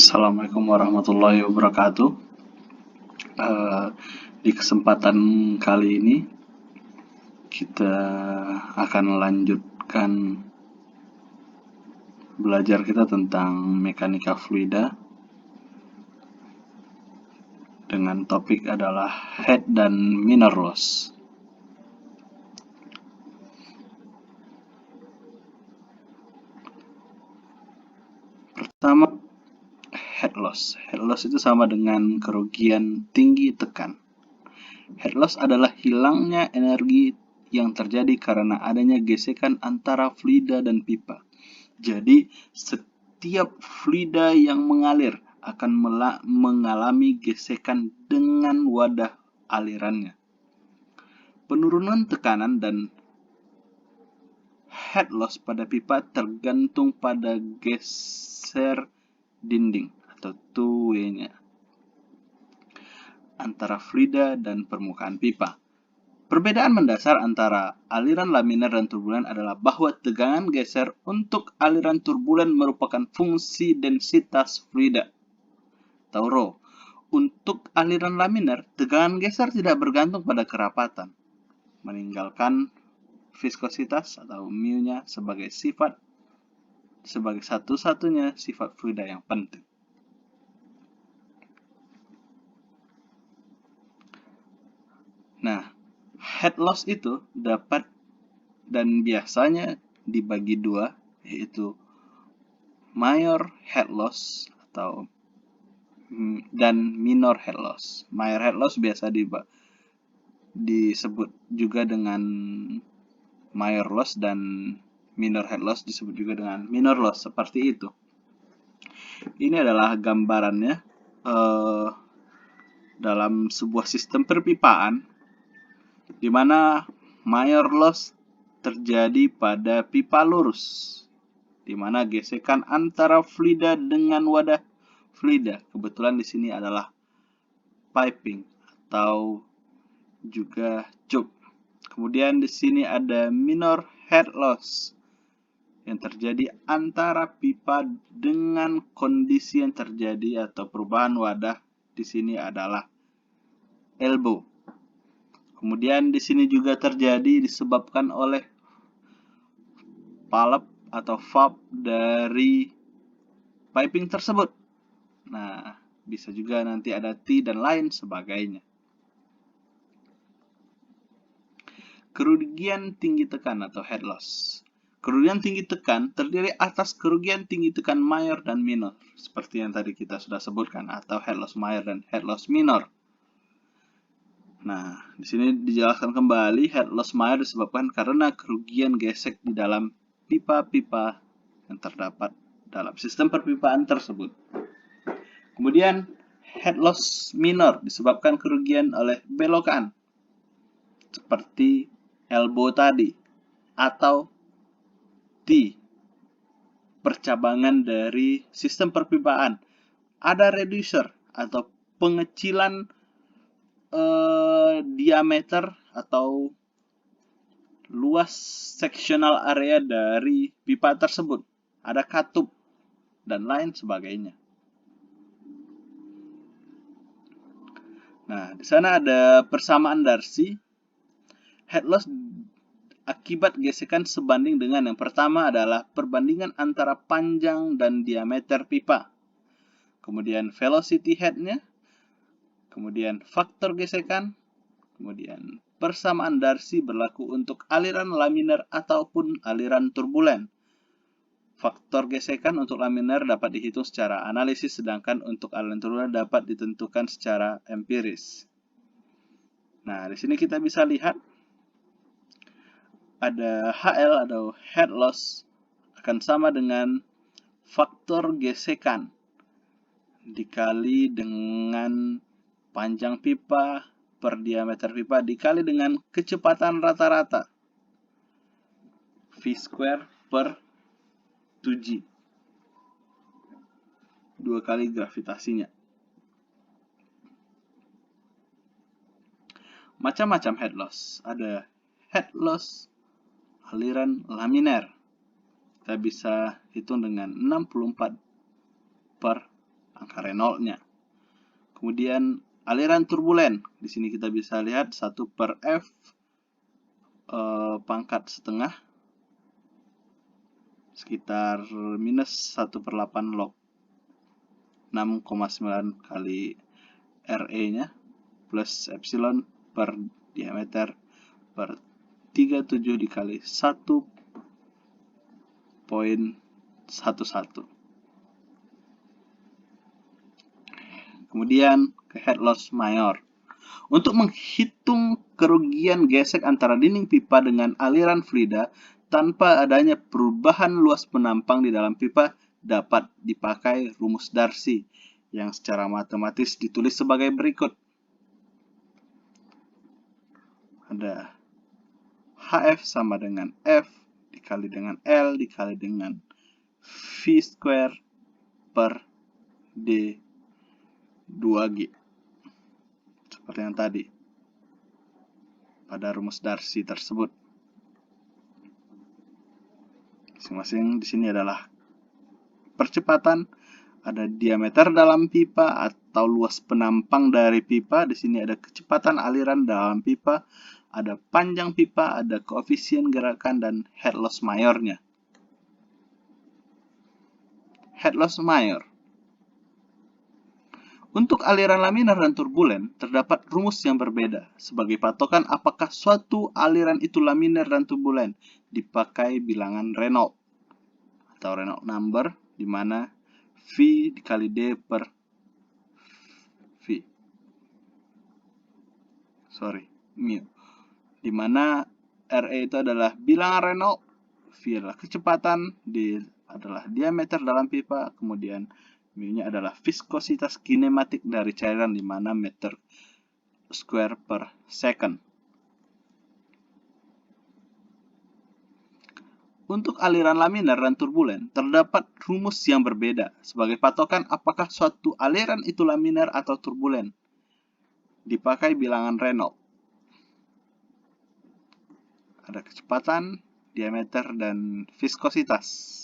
Assalamualaikum warahmatullahi wabarakatuh. Di kesempatan kali ini kita akan melanjutkan belajar kita tentang mekanika fluida dengan topik adalah head dan minor loss. Pertama, head loss. Head loss itu sama dengan kerugian tinggi tekan. Head loss adalah hilangnya energi yang terjadi karena adanya gesekan antara fluida dan pipa. Jadi, setiap fluida yang mengalir akan mengalami gesekan dengan wadah alirannya. Penurunan tekanan dan head loss pada pipa tergantung pada geser dinding atau two-way-nya antara fluida dan permukaan pipa. Perbedaan mendasar antara aliran laminar dan turbulen adalah bahwa tegangan geser untuk aliran turbulen merupakan fungsi densitas fluida atau rho. Untuk aliran laminar, tegangan geser tidak bergantung pada kerapatan, meninggalkan viskositas atau mu-nya sebagai satu-satunya sifat fluida yang penting. Nah, head loss itu dapat dan biasanya dibagi dua, yaitu major head loss dan minor head loss. Major head loss biasa disebut juga dengan major loss dan minor head loss disebut juga dengan minor loss, seperti itu. Ini adalah gambarannya dalam sebuah sistem perpipaan di mana major loss terjadi pada pipa lurus, di mana gesekan antara fluida dengan wadah fluida, kebetulan di sini adalah piping atau juga cup. Kemudian di sini ada minor head loss yang terjadi antara pipa dengan kondisi yang terjadi atau perubahan wadah di sini adalah elbow. Kemudian di sini juga terjadi disebabkan oleh palep atau valve dari piping tersebut. Nah, bisa juga nanti ada T dan lain sebagainya. Kerugian tinggi tekan atau head loss. Kerugian tinggi tekan terdiri atas kerugian tinggi tekan major dan minor, seperti yang tadi kita sudah sebutkan, atau head loss major dan head loss minor. Nah, di sini dijelaskan kembali head loss major disebabkan karena kerugian gesek di dalam pipa-pipa yang terdapat dalam sistem perpipaan tersebut. Kemudian head loss minor disebabkan kerugian oleh belokan, seperti elbow tadi, atau di percabangan dari sistem perpipaan. Ada reducer atau pengecilan diameter atau luas sectional area dari pipa tersebut. Ada katup dan lain sebagainya. Nah, di sana ada persamaan Darcy. Head loss akibat gesekan sebanding dengan yang pertama adalah perbandingan antara panjang dan diameter pipa. Kemudian velocity head-nya, kemudian faktor gesekan, kemudian persamaan Darcy berlaku untuk aliran laminar ataupun aliran turbulen. Faktor gesekan untuk laminar dapat dihitung secara analisis, sedangkan untuk aliran turbulen dapat ditentukan secara empiris. Nah, di sini kita bisa lihat ada HL atau head loss akan sama dengan faktor gesekan dikali dengan panjang pipa per diameter pipa dikali dengan kecepatan rata-rata V square per 2G, 2 kali gravitasinya. Macam-macam head loss. Ada head loss aliran laminar. Kita bisa hitung dengan 64 per angka Reynolds-nya. Kemudian aliran turbulen. Di sini kita bisa lihat 1/F pangkat setengah sekitar minus 1/8 log 6,9 kali RE-nya plus epsilon per diameter per 37 dikali 1,11. Kemudian ke head loss mayor. Untuk menghitung kerugian gesek antara dinding pipa dengan aliran fluida tanpa adanya perubahan luas penampang di dalam pipa dapat dipakai rumus Darcy yang secara matematis ditulis sebagai berikut. Ada HF sama dengan F dikali dengan L dikali dengan V square per D 2G. Seperti yang tadi pada rumus Darcy tersebut. Masing-masing di sini adalah percepatan, ada diameter dalam pipa atau luas penampang dari pipa. Di sini ada kecepatan aliran dalam pipa, ada panjang pipa, ada koefisien gerakan dan head loss mayornya. Head loss mayor. Untuk aliran laminar dan turbulen, terdapat rumus yang berbeda. Sebagai patokan apakah suatu aliran itu laminar dan turbulen, dipakai bilangan Reynolds atau Reynolds number, di mana V dikali D per V. Mu. Di mana RE itu adalah bilangan Reynolds, V adalah kecepatan, D adalah diameter dalam pipa, kemudian mu-nya adalah viskositas kinematik dari cairan, di mana meter square per second. Untuk aliran laminar dan turbulen, terdapat rumus yang berbeda. Sebagai patokan apakah suatu aliran itu laminar atau turbulen, dipakai bilangan Reynolds. Ada kecepatan, diameter, dan viskositas.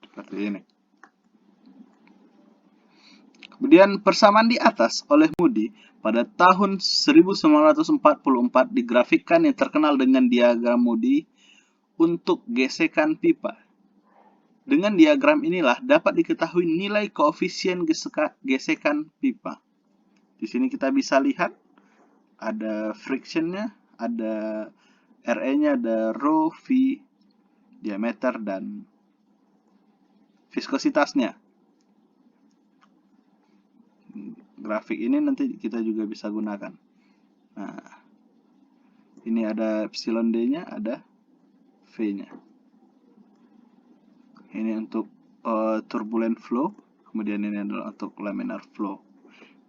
Seperti ini. Kemudian persamaan di atas oleh Moody pada tahun 1944 digrafikkan yang terkenal dengan diagram Moody untuk gesekan pipa. Dengan diagram inilah dapat diketahui nilai koefisien gesekan pipa. Di sini kita bisa lihat ada frictionnya, ada RE-nya, ada rho, V, diameter, dan viskositasnya. Grafik ini nanti kita juga bisa gunakan. Nah, ini ada epsilon D-nya, ada V-nya. Ini untuk turbulent flow, kemudian ini adalah untuk laminar flow.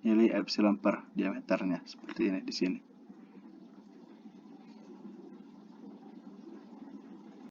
Nilai epsilon per diameternya seperti ini di sini.